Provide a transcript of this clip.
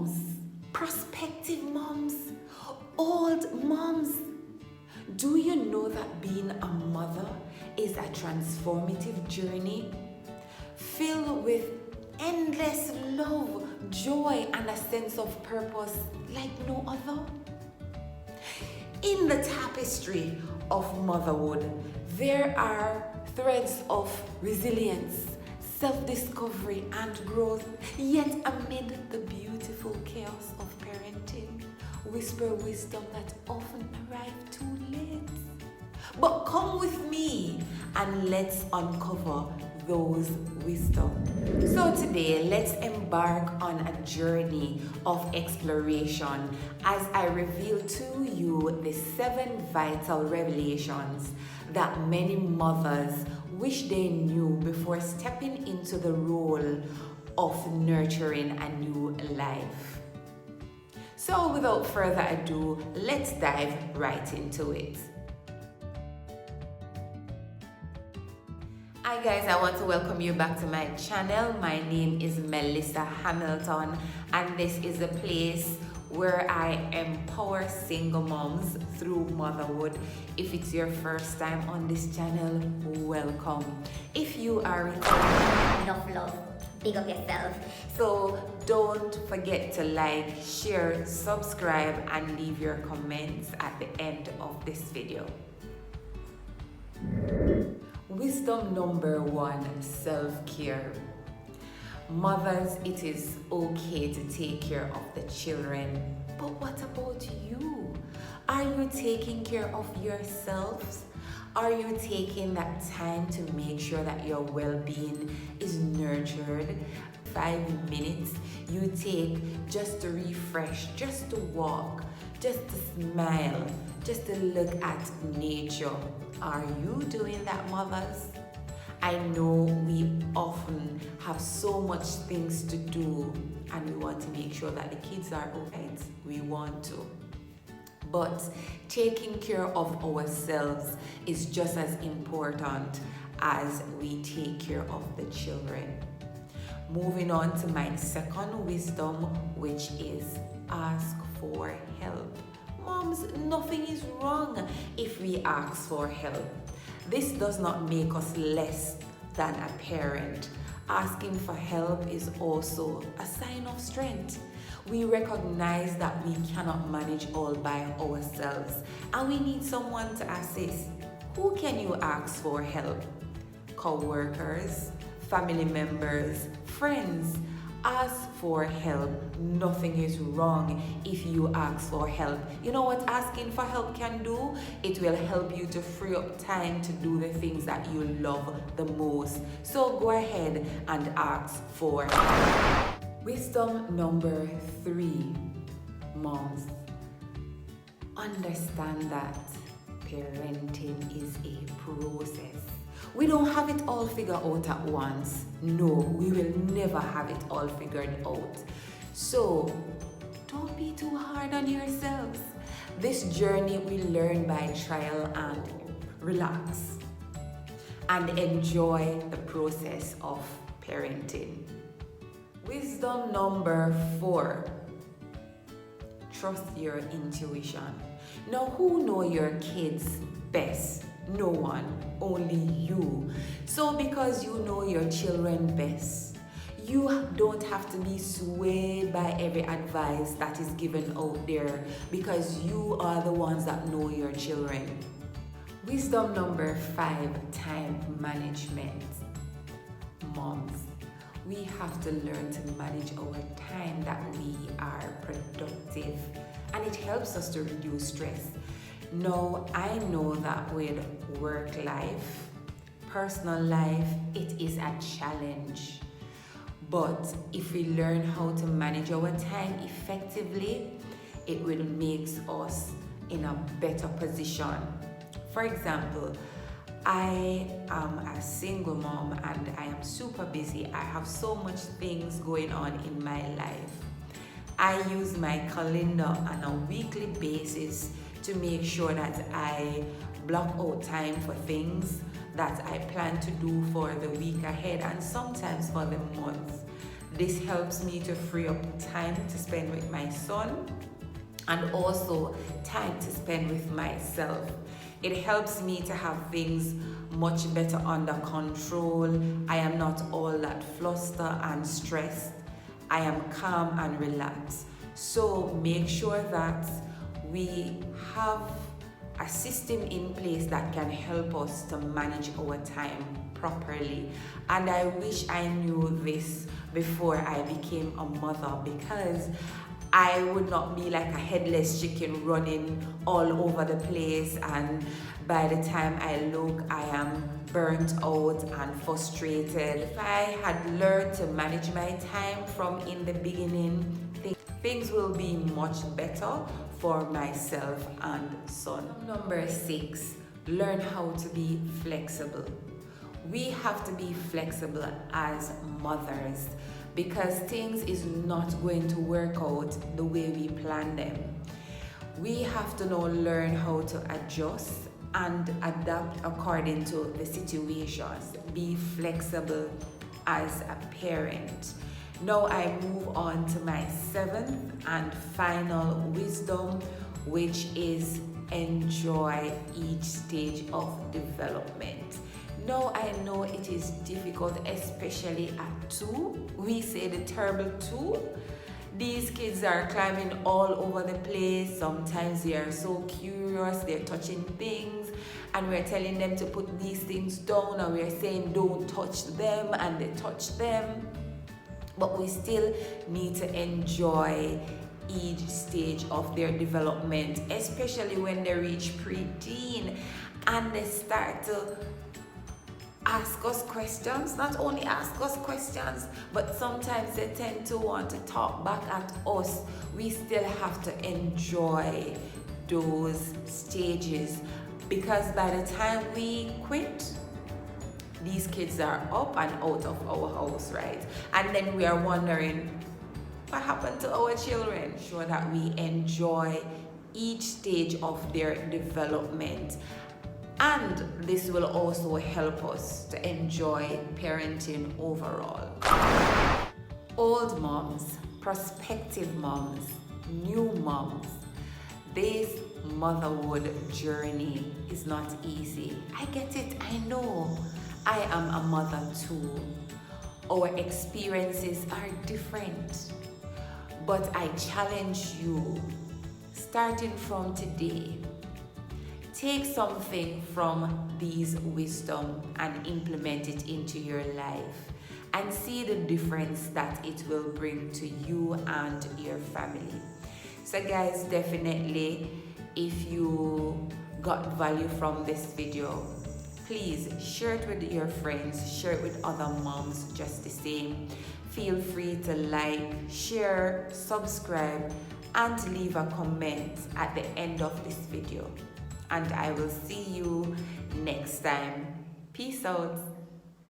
moms, prospective moms, old moms. Do you know that being a mother is a transformative journey filled with endless love, joy, and a sense of purpose like no other? In the tapestry of motherhood, there are threads of resilience, self-discovery, and growth. Yet amid the beautiful chaos of parenting, whisper wisdom that often arrives too late. But come with me and let's uncover those wisdom. So today, let's embark on a journey of exploration as I reveal to you the 7 vital revelations that many mothers wish they knew before stepping into the role of nurturing a new life. So without further ado, let's dive right into it. Hi guys, I want to welcome you back to my channel. My name is Melissa Hamilton, and this is a place where I empower single moms through motherhood. If it's your first time on this channel, welcome. If you are returning, enough love, big up yourself. So don't forget to like, share, subscribe, and leave your comments at the end of this video. Wisdom number 1, self-care. Mothers, it is okay to take care of the children, but what about you? Are you taking care of yourselves? Are you taking that time to make sure that your well-being is nurtured? 5 minutes you take just to refresh, just to walk, just to smile, just to look at nature. Are you doing that, mothers? I know we often have so much things to do and we want to make sure that the kids are okay. We want to. But taking care of ourselves is just as important as we take care of the children. Moving on to my second wisdom, which is ask for help. Moms, nothing is wrong if we ask for help. This does not make us less than a parent. Asking for help is also a sign of strength. We recognize that we cannot manage all by ourselves and we need someone to assist. Who can you ask for help? Co-workers, family members, friends. Ask for help. Nothing is wrong if you ask for help. You know what asking for help can do? It will help you to free up time to do the things that you love the most. So go ahead and ask for help. Wisdom number 3, moms. Understand that parenting is a process. We don't have it all figured out at once. No, we will never have it all figured out. So don't be too hard on yourselves. This journey we learn by trial and relax and enjoy the process of parenting. Wisdom number 4, trust your intuition. Now, who know your kids best? No one, only you. So because you know your children best, you don't have to be swayed by every advice that is given out there because you are the ones that know your children. Wisdom number 5, time management. Moms, we have to learn to manage our time that we are productive, and it helps us to reduce stress. Now, I know that with work life, personal life, it is a challenge. But if we learn how to manage our time effectively, it will make us in a better position. For example, I am a single mom and I am super busy. I have so much things going on in my life. I use my calendar on a weekly basis to make sure that I block out time for things that I plan to do for the week ahead and sometimes for the month. This helps me to free up time to spend with my son and also time to spend with myself. It helps me to have things much better under control. I am not all that flustered and stressed. I am calm and relaxed. So make sure that we have a system in place that can help us to manage our time properly. And I wish I knew this before I became a mother, because I would not be like a headless chicken running all over the place, and by the time I look, I am burnt out and frustrated. If I had learned to manage my time from in the beginning, things will be much better for myself and son. Number 6, learn how to be flexible. We have to be flexible as mothers, because things is not going to work out the way we plan them. We have to now learn how to adjust and adapt according to the situations. Be flexible as a parent. Now I move on to my 7th and final wisdom, which is enjoy each stage of development. Now I know it is difficult, especially at 2. We say the terrible 2. These kids are climbing all over the place. Sometimes they are so curious, they're touching things, and we're telling them to put these things down, and we're saying don't touch them, and they touch them. But we still need to enjoy each stage of their development, especially when they reach preteen and they start to ask us questions. Not only ask us questions, but sometimes they tend to want to talk back at us. We still have to enjoy those stages, because by the time we quit, these kids are up and out of our house, right? And then we are wondering, what happened to our children? Sure that we enjoy each stage of their development. And this will also help us to enjoy parenting overall. Old moms, prospective moms, new moms, this motherhood journey is not easy. I get it, I know. I am a mother too. Our experiences are different. But I challenge you, starting from today, take something from these wisdom and implement it into your life, and see the difference that it will bring to you and your family. So guys, definitely, if you got value from this video, please share it with your friends, share it with other moms just the same. Feel free to like, share, subscribe, and leave a comment at the end of this video. And I will see you next time. Peace out.